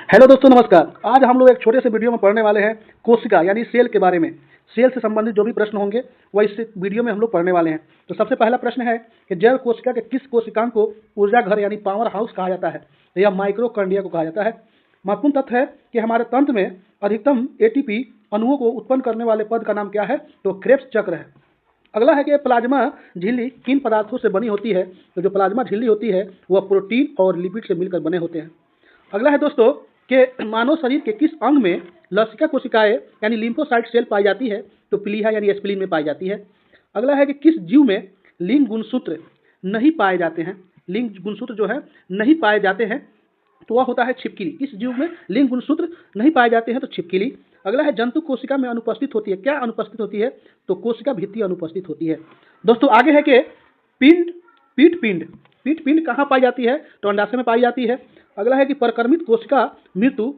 Hello दोस्तों, नमस्कार। आज हम लोग एक छोटे से वीडियो में पढ़ने वाले हैं कोशिका यानी सेल के बारे में। सेल से संबंधित जो भी प्रश्न होंगे वह इस वीडियो में हम लोग पढ़ने वाले हैं। तो सबसे पहला प्रश्न है कि जैव कोशिका के किस कोशिकांग को ऊर्जा घर यानी पावर हाउस कहा जाता है या माइक्रोकॉन्ड्रिया को कहा जाता है। महत्वपूर्ण तथ्य है कि हमारे तंत्र में अधिकतम एटीपी अणुओं को उत्पन्न करने वाले पद का नाम क्या है, तो क्रेब्स चक्र है। अगला है कि प्लाज्मा झिल्ली किन पदार्थों से बनी होती है, तो जो प्लाज्मा झिल्ली होती है वह प्रोटीन और लिपिड से मिलकर बने होते हैं। अगला है दोस्तों कि मानव शरीर के किस अंग में लसिका कोशिकाएं यानी लिम्फोसाइट सेल पाई जाती है, तो प्लीहा यानी स्प्लीन में पाई जाती है। अगला है कि किस जीव में लिंग गुणसूत्र नहीं पाए जाते हैं। लिंग गुणसूत्र जो है नहीं पाए जाते हैं तो वह होता है छिपकली। किस जीव में लिंग गुणसूत्र नहीं पाए जाते हैं, तो छिपकली। अगला है जंतु कोशिका में अनुपस्थित होती है, क्या अनुपस्थित होती है, तो कोशिका भित्ति अनुपस्थित होती है। दोस्तों आगे है कि पीठ पिंड कहाँ पाई जाती है, तो अंडाशय में पाई जाती है। अगला है कि परक्रमित कोशिका मृत्यु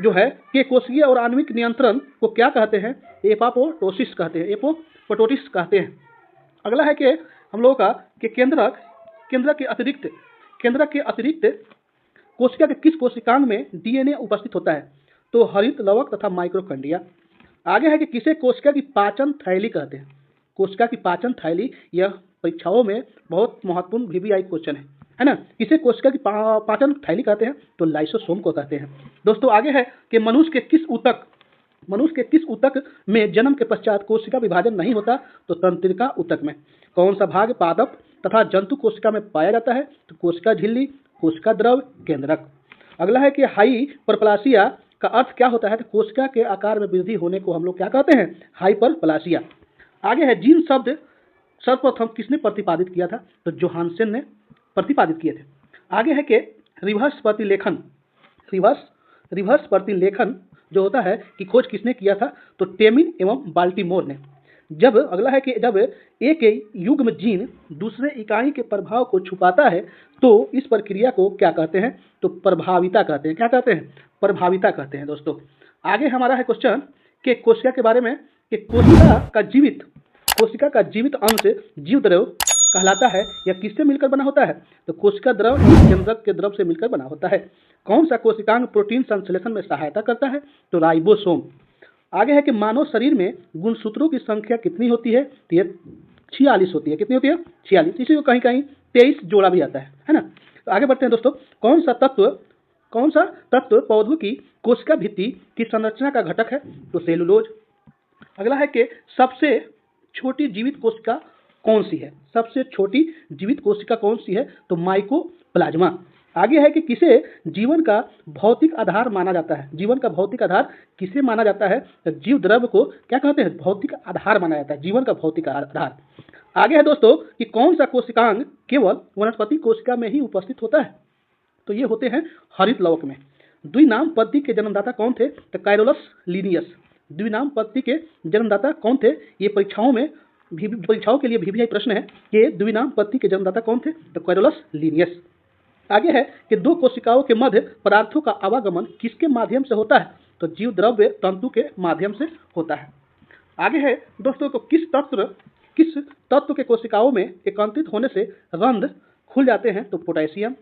जो है के कोशिकीय और आणविक नियंत्रण को क्या कहते हैं, एपोप्टोसिस कहते हैं, एपोप्टोसिस कहते हैं। अगला है कि हम लोगों का कि केंद्रक के अतिरिक्त कोशिका के किस कोशिकांग में डीएनए उपस्थित होता है, तो हरित लवक तथा माइक्रोकॉन्ड्रिया। आगे है कि किसे कोशिका की पाचन थैली कहते हैं। कोशिका की पाचन थैली यह परीक्षाओं में बहुत महत्वपूर्ण वीवीआई क्वेश्चन है ना। किसे कोशिका की पाचन थैली कहते हैं, तो लाइसोसोम को कहते हैं। दोस्तों आगे है कि मनुष्य के किस ऊतक में जन्म के पश्चात कोशिका विभाजन नहीं होता, तो तंत्रिका ऊतक में। कौन सा भाग पादप तथा जंतु कोशिका में पाया जाता है, तो कोशिका झिल्ली, कोशिका द्रव, केंद्रक। अगला है कि हाइपरप्लासिया का अर्थ क्या होता है, तो कोशिका के आकार में वृद्धि होने को हम लोग क्या कहते हैं, हाइपरप्लासिया। आगे है जीन शब्द सर्वप्रथम किसने प्रतिपादित किया था, तो जोहानसन ने प्रतिपादित किए थे। आगे है कि रिवर्स प्रतिलेखन जो होता है कि खोज किसने किया था, तो टेमिन एवं बाल्टीमोर ने। अगला है कि जब एक युग्म जीन दूसरे इकाई के प्रभाव को छुपाता है तो इस प्रक्रिया को क्या कहते हैं, तो प्रभाविता कहते हैं। क्या कहते हैं, प्रभाविता कहते हैं। दोस्तों आगे हमारा है क्वेश्चन कि कोशिका के बारे में कि कोशिका का जीवित अंश जीव द्रव कहलाता है या किससे मिलकर बना होता है, तो कोशिका द्रव केंद्रक के द्रव से मिलकर बना होता है। कौन सा कोशिकांग प्रोटीन संश्लेषण में सहायता करता है, तो राइबोसोम। आगे है कि मानव शरीर में गुणसूत्रों की संख्या कितनी होती है, तो ये 46 होती है। कितनी होती है, 46। इसी को कहीं कहीं 23 जोड़ा भी आता है ना। तो आगे बढ़ते हैं दोस्तों। कौन सा तत्व पौधों की कोशिका भित्ति की संरचना का घटक है, तो सेलुलोज। अगला है कि सबसे छोटी जीवित कोशिका कौन सी है, सबसे छोटी जीवित कोशिका कौन सी है, तो माइकोप्लाज्मा। आगे है कि किसे जीवन का भौतिक आधार माना जाता है। जीवन का भौतिक आधार किसे माना जाता है, तो जीव द्रव्य को क्या कहते हैं, भौतिक आधार माना जाता है, जीवन का भौतिक आधार। आगे है दोस्तों कि कौन सा कोशिकांग केवल वनस्पति कोशिका में ही उपस्थित होता है, तो ये होते हैं हरित लवक में। द्विनाम पद्धति के जन्मदाता कौन थे, तो कैरोलस लीनियस। द्विनाम पद्धति के जन्मदाता कौन थे, ये परीक्षाओं के लिए वीवीआई प्रश्न है कि द्विनाम पद्धति के जन्मदाता कौन थे, तो कैरोलस लीनियस। आगे है कि दो कोशिकाओं के मध्य पदार्थों का आवागमन किसके माध्यम से होता है, तो जीव द्रव्य तंतु के माध्यम से होता है। आगे है दोस्तों को किस तत्व के कोशिकाओं में एकांतरित होने से रंध्र खुल जाते हैं, तो पोटेशियम।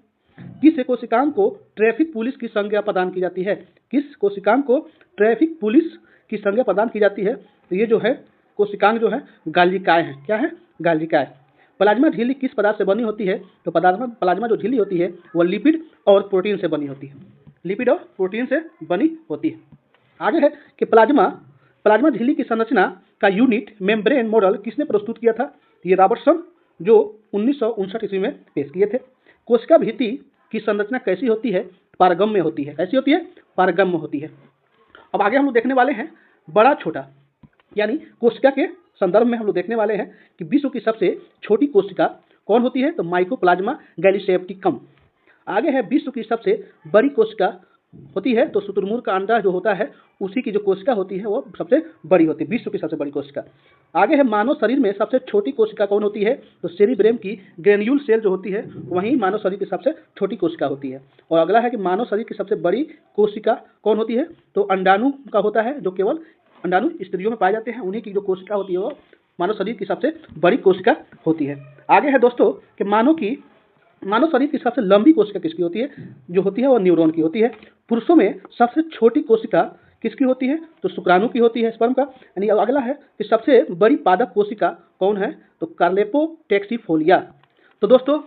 किस कोशिकांग को ट्रैफिक पुलिस की संज्ञा प्रदान की जाती है, किस कोशिकांग को ट्रैफिक पुलिस की संज्ञा प्रदान की जाती है, तो ये जो है कोशिकांग जो है गालिकाएं हैं। क्या है, गालिकाएं। प्लाज्मा झिल्ली किस पदार्थ से बनी होती है, तो प्लाज्मा जो झिल्ली होती है वह लिपिड और प्रोटीन से बनी होती है, लिपिड और प्रोटीन से बनी होती है। आगे है कि प्लाज्मा झिल्ली की संरचना का यूनिट मेम्ब्रेन मॉडल किसने प्रस्तुत किया था, ये रॉबर्टसन जो 1959 ईस्वी में पेश किए थे। कोशिका भित्ति की संरचना कैसी होती है, पारगम्य होती है। कैसी होती है, पारगम्य होती है। अब आगे हम लोग देखने वाले हैं बड़ा छोटा यानी कोशिका के संदर्भ में हम लोग देखने वाले हैं कि विश्व की सबसे छोटी कोशिका कौन होती है, तो माइकोप्लाज्मा गैलीसेप्टिकम। आगे है विश्व की सबसे बड़ी कोशिका होती है, तो शुतुरमुर्ग का अंडा जो होता है उसी की जो कोशिका होती है वो सबसे बड़ी होती है, विश्व की सबसे बड़ी कोशिका। आगे है मानव शरीर में सबसे छोटी कोशिका कौन होती है, तो सेरिब्रम की ग्रेन्यूल सेल जो होती है वही मानव शरीर की सबसे छोटी कोशिका होती है। और अगला है कि मानव शरीर की सबसे बड़ी कोशिका कौन होती है, तो अंडाणु का होता है, जो केवल अंडाणु स्त्रियों में पाए जाते हैं, उन्हीं की जो कोशिका होती है वो मानव शरीर की सबसे बड़ी कोशिका होती है। आगे है दोस्तों कि मानव शरीर की सबसे लंबी कोशिका किसकी होती है, जो होती है वो न्यूरॉन की होती है। पुरुषों में सबसे छोटी कोशिका किसकी होती है? तो शुक्राणु की होती है, स्पर्म का। यानी अगला है कि सबसे बड़ी पादप कोशिका कौन है? तो कार्लेपोटेक्सीफोलिया। तो दोस्तों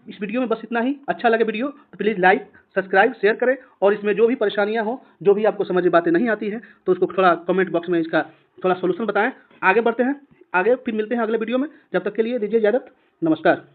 इस वीडियो में बस इतना ही। अच्छा लगे वीडियो तो प्लीज़ लाइक, सब्सक्राइब, शेयर करें और इसमें जो भी परेशानियां हो, जो भी आपको समझ में बातें नहीं आती हैं, तो उसको थोड़ा कमेंट बॉक्स में इसका थोड़ा सोल्यूशन बताएं। आगे बढ़ते हैं, आगे फिर मिलते हैं अगले वीडियो में। जब तक के लिए दीजिए इजाज़त। नमस्कार।